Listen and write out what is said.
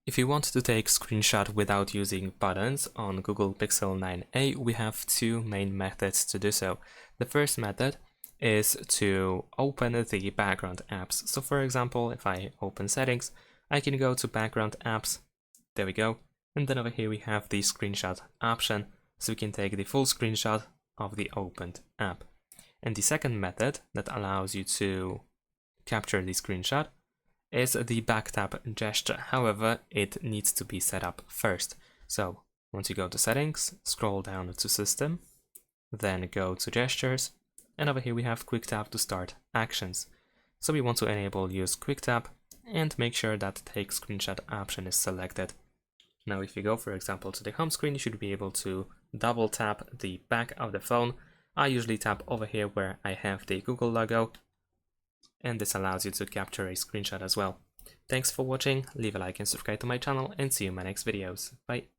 If you want to take screenshot without using buttons on Google Pixel 9a, we have two main methods to do so. The first method is to open the background apps. So for example, if I open settings, I can go to background apps, there we go, and then over here we have the screenshot option, so we can take the full screenshot of the opened app. And the second method that allows you to capture the screenshot is the back tap gesture. However, it needs to be set up first. So once you go to settings, scroll down to system, then go to gestures, and over here we have quick tap to start actions. So we want to enable use quick tap and make sure that take screenshot option is selected. Now if you go, for example, to the home screen, you should be able to double tap the back of the phone. I usually tap over here where I have the Google logo, and this allows you to capture a screenshot as well. Thanks for watching, leave a like and subscribe to my channel, and see you in my next videos. Bye!